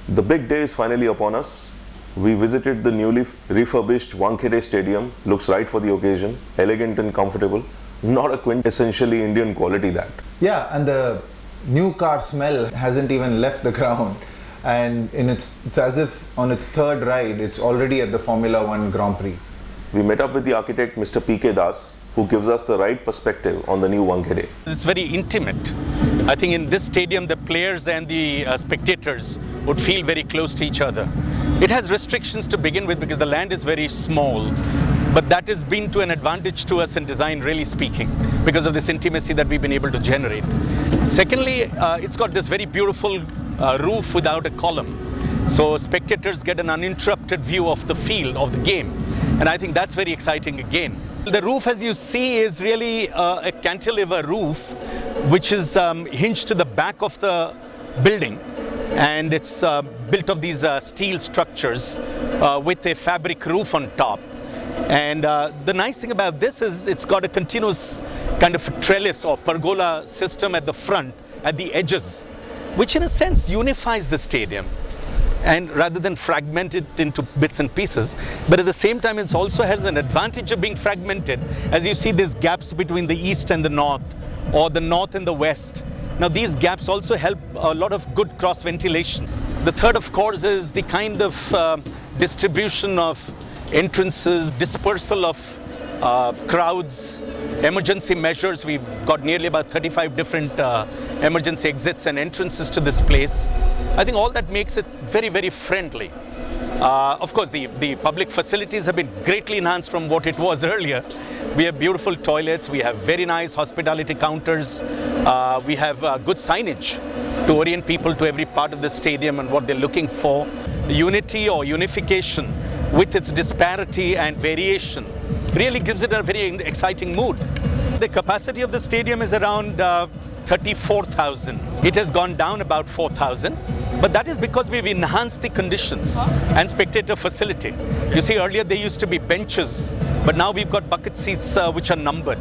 The big day is finally upon us. We visited the newly refurbished Wankhede Stadium. Looks right for the occasion, elegant and comfortable. Not a quintessentially Indian quality that. Yeah, and the new car smell hasn't even left the ground. And it's as if on its third ride, it's already at the Formula One Grand Prix. We met up with the architect Mr. P.K. Das, who gives us the right perspective on the new Wankhede. It's very intimate. I think in this stadium, the players and the spectators would feel very close to each other. It has restrictions to begin with because the land is very small, but that has been to an advantage to us in design, really speaking, because of this intimacy that we've been able to generate. Secondly, it's got this very beautiful roof without a column. So spectators get an uninterrupted view of the field, of the game. And I think that's very exciting again. The roof, as you see, is really a cantilever roof, which is hinged to the back of the building. And it's built of these steel structures with a fabric roof on top. And the nice thing about this is it's got a continuous kind of a trellis or pergola system at the front, at the edges, which in a sense unifies the stadium, and rather than fragment it into bits and pieces. But at the same time, it also has an advantage of being fragmented, as you see these gaps between the east and the north, or the north and the west. Now these gaps also help a lot of good cross ventilation. The third, of course, is the kind of distribution of entrances, dispersal of crowds, emergency measures. We've got nearly about 35 different emergency exits and entrances to this place. I think all that makes it very, very friendly. Of course, the public facilities have been greatly enhanced from what it was earlier. We have beautiful toilets, we have very nice hospitality counters, we have good signage to orient people to every part of the stadium and what they're looking for. Unity or unification with its disparity and variation really gives it a very exciting mood. The capacity of the stadium is around 34,000. It has gone down about 4,000, but that is because we've enhanced the conditions and spectator facility. You see, earlier there used to be benches, but now we've got bucket seats which are numbered.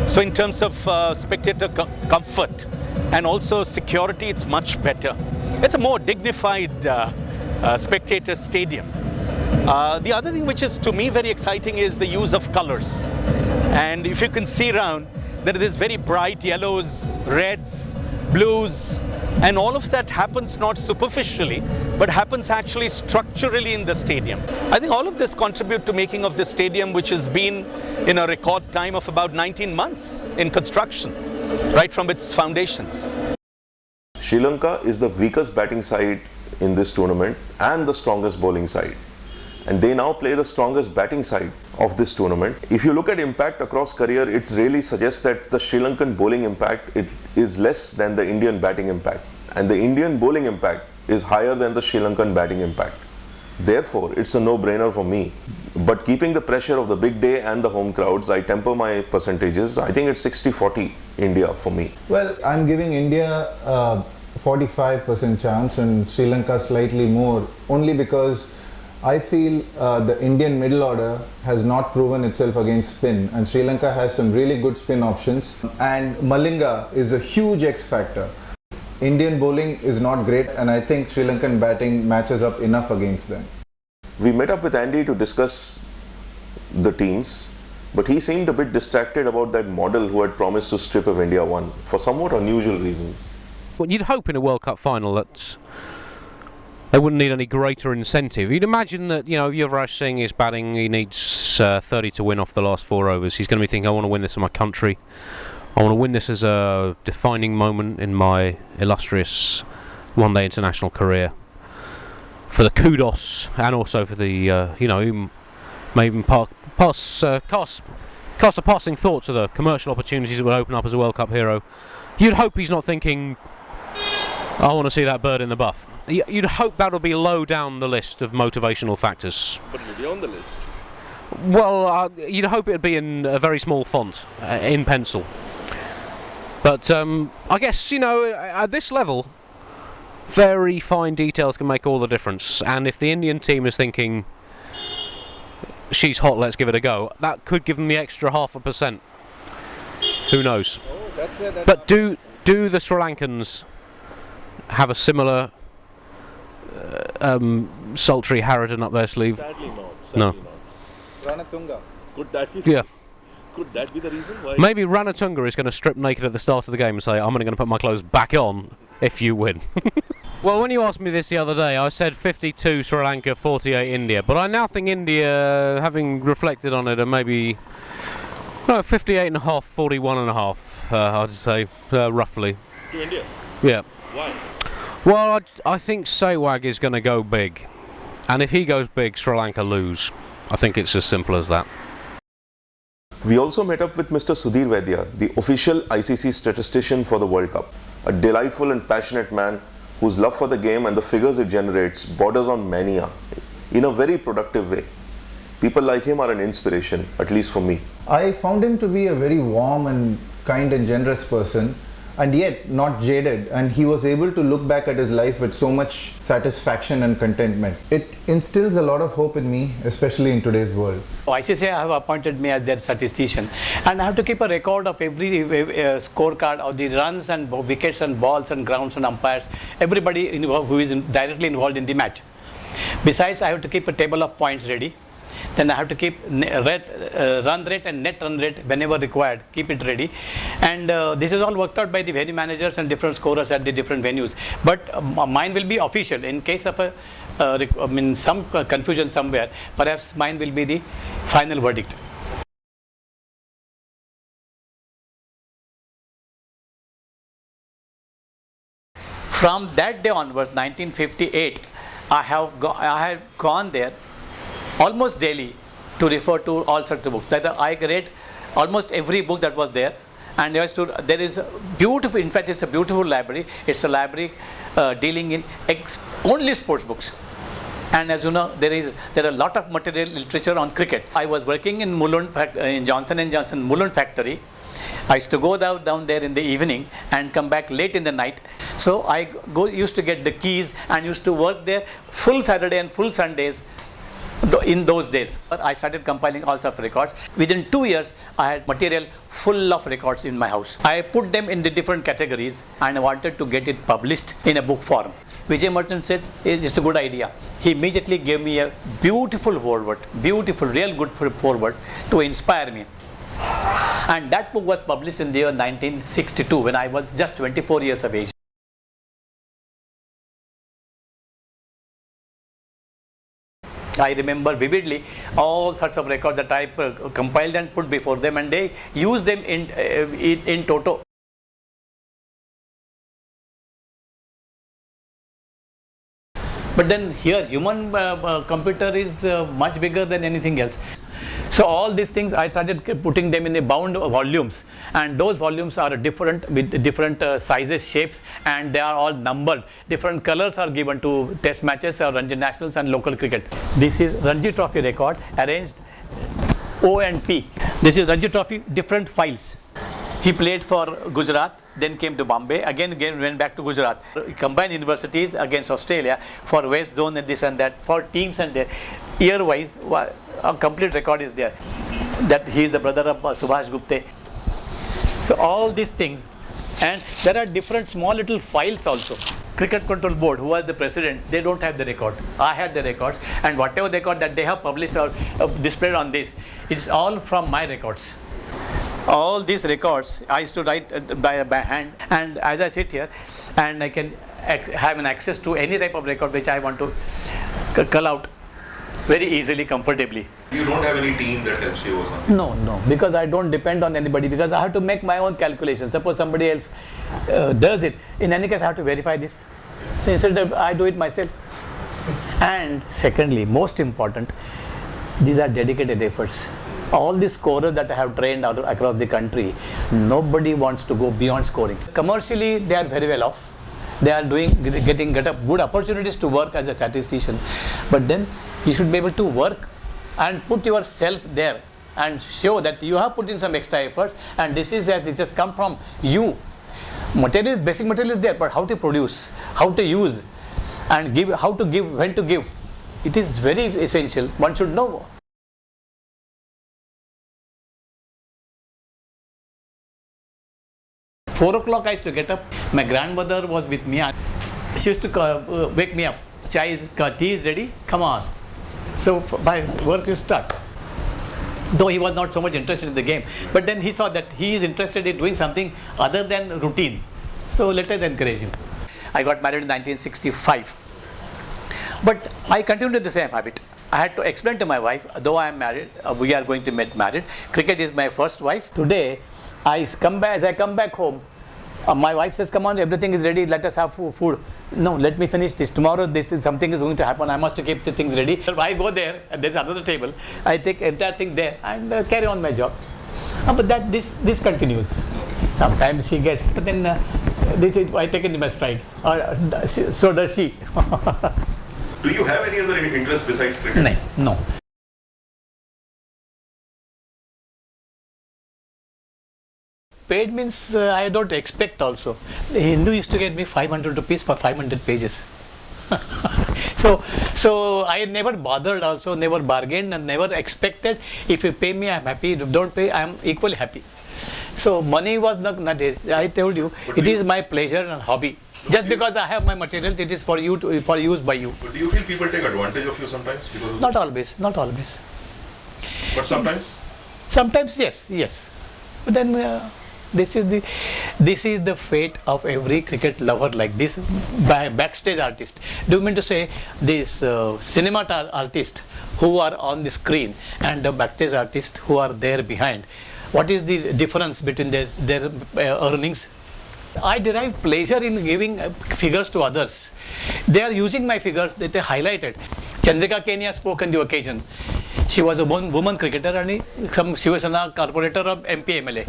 So in terms of spectator comfort and also security, it's much better. It's a more dignified spectator stadium. The other thing which is to me very exciting is the use of colors. And if you can see around, there is very bright yellows, reds, blues, and all of that happens not superficially, but happens actually structurally in the stadium. I think all of this contribute to making of the stadium, which has been in a record time of about 19 months in construction, right from its foundations. Sri Lanka is the weakest batting side in this tournament and the strongest bowling side. And they now play the strongest batting side of this tournament. If you look at impact across career, it really suggests that the Sri Lankan bowling impact is less than the Indian batting impact. And the Indian bowling impact is higher than the Sri Lankan batting impact. Therefore, it's a no-brainer for me. But keeping the pressure of the big day and the home crowds, I temper my percentages. I think it's 60-40 India for me. Well, I'm giving India a 45% chance and Sri Lanka slightly more, only because I feel the Indian middle order has not proven itself against spin, and Sri Lanka has some really good spin options, and Malinga is a huge X factor. Indian bowling is not great, and I think Sri Lankan batting matches up enough against them. We met up with Andy to discuss the teams, but he seemed a bit distracted about that model who had promised to strip if India won, for somewhat unusual reasons. Well, you'd hope in a World Cup final that they wouldn't need any greater incentive. You'd imagine that, you know, Yuvraj Singh is batting, he needs 30 to win off the last 4 overs. He's going to be thinking, I want to win this for my country. I want to win this as a defining moment in my illustrious one-day international career. For the kudos, and also for the, you know, may even cast a passing thought to the commercial opportunities that would open up as a World Cup hero. You'd hope he's not thinking, I want to see that bird in the buff. You'd hope that'll be low down the list of motivational factors. But it'll be on the list. Well, you'd hope it'd be in a very small font, in pencil. But I guess, you know, at this level, very fine details can make all the difference. And if the Indian team is thinking, she's hot, let's give it a go, that could give them the extra 0.5%. Who knows? Oh, that's where that but do the Sri Lankans have a similar sultry harridan up their sleeve? Sadly not. No. Ranatunga. Could that be? Yeah. Could that be the reason why? Maybe Ranatunga is going to strip naked at the start of the game and say, I'm only going to put my clothes back on if you win. Well, when you asked me this the other day, I said 52 Sri Lanka, 48 India. But I now think India, having reflected on it, are maybe 58 and a half, 41 and a half, I'd say, roughly. To India? Yeah. Why? Well, I think Sehwag is going to go big. And if he goes big, Sri Lanka lose. I think it's as simple as that. We also met up with Mr. Sudhir Vaidya, the official ICC statistician for the World Cup. A delightful and passionate man whose love for the game and the figures it generates borders on mania in a very productive way. People like him are an inspiration, at least for me. I found him to be a very warm and kind and generous person, and yet not jaded, and he was able to look back at his life with so much satisfaction and contentment. It instills a lot of hope in me, especially in today's world. ICC have appointed me as their statistician, and I have to keep a record of every scorecard of the runs and wickets and balls and grounds and umpires, everybody who is directly involved in the match. Besides, I have to keep a table of points ready. Then I have to keep run rate and net run rate whenever required, keep it ready. And this is all worked out by the venue managers and different scorers at the different venues. But mine will be official. In case of some confusion somewhere, perhaps mine will be the final verdict. From that day onwards, 1958, I had gone there almost daily to refer to all sorts of books. That I read almost every book that was there, and there is a beautiful, in fact it's a beautiful library. It's a library dealing in only sports books. And as you know, there are a lot of material literature on cricket. I was working in in Johnson & Johnson Mulund factory. I used to go down there in the evening and come back late in the night. So I used to get the keys and used to work there full Saturday and full Sundays. In those days, I started compiling all sorts of records. Within 2 years, I had material full of records in my house. I put them in the different categories and I wanted to get it published in a book form. Vijay Merchant said, it's a good idea. He immediately gave me a beautiful foreword, beautiful, real good foreword to inspire me. And that book was published in the year 1962 when I was just 24 years of age. I remember vividly all sorts of records that I compiled and put before them, and they used them in toto. But then here, human computer is much bigger than anything else. So all these things, I started putting them in a bound volumes, and those volumes are different with different sizes, shapes, and they are all numbered. Different colors are given to test matches or Ranji Nationals and local cricket. This is Ranji Trophy record arranged O and P. This is Ranji Trophy different files. He played for Gujarat, then came to Bombay, again went back to Gujarat. Combined universities against Australia for West Zone and this and that, for teams and year-wise, a complete record is there. That he is the brother of Subhash Gupte. So all these things, and there are different small little files also. Cricket Control Board, who was the president, they don't have the record. I had the records, and whatever record that they have published or displayed on this, it's all from my records. All these records I used to write by hand, and as I sit here, and I can have an access to any type of record which I want to cull out very easily, comfortably. You don't have any team that helps you or something? No, because I don't depend on anybody, because I have to make my own calculations. Suppose somebody else does it, in any case I have to verify this. Instead I do it myself. And secondly, most important, these are dedicated efforts. All the scorers that I have trained out across the country, nobody wants to go beyond scoring. Commercially, they are very well off. They are getting good opportunities to work as a statistician. But then you should be able to work and put yourself there and show that you have put in some extra efforts, and this has come from you. Basic material is there, but how to produce, how to use, and give, how to give, when to give, it is very essential. One should know. (4 o'clock) I used to get up. My grandmother was with me. She used to wake me up tea is ready, come on. So my work is start. Though he was not so much interested in the game, but then he thought that he is interested in doing something other than routine. So let us encourage him. I got married in 1965. But I continued the same habit. I had to explain to my wife, though I am married, we are going to get married. Cricket is my first wife. Today, as I come back home, my wife says, come on, everything is ready, let us have food. No, let me finish this. Tomorrow something is going to happen. I must keep the things ready. I go there, and there's another table. I take entire thing there and carry on my job. But this continues. Sometimes she gets, but then I take it in my stride. So does she. Do you have any other interest besides cricket? No. Paid means I don't expect also. The Hindu used to get me 500 rupees for 500 pages. so I never bothered also, never bargained and never expected. If you pay me, I'm happy. If you don't pay, I'm equally happy. So money was not it. I told you, it is my pleasure and hobby. Just because I have my material, it is for use by you. But do you feel people take advantage of you sometimes because of Not always. But sometimes? Sometimes yes. But then this is the fate of every cricket lover like this backstage artist. Do you mean to say this cinema artist who are on the screen and the backstage artists who are there behind? What is the difference between their earnings? I derive pleasure in giving figures to others. They are using my figures that they highlighted. Chandrika Kenya spoke on the occasion. She was a woman cricketer and some Shivasena corporator of MP MLA.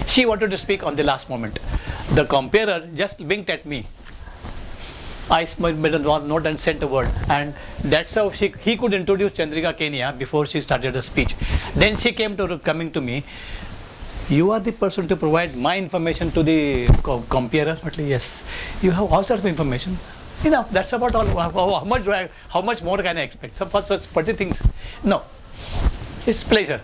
She wanted to speak on the last moment. The comparer just winked at me. I made a note and sent a word, and that's how he could introduce Chandrika Kenya before she started her speech. Then she coming to me. You are the person to provide my information to the comparer. Yes, you have all sorts of information. Enough. That's about all. How much more can I expect? For such petty things, no. It's pleasure.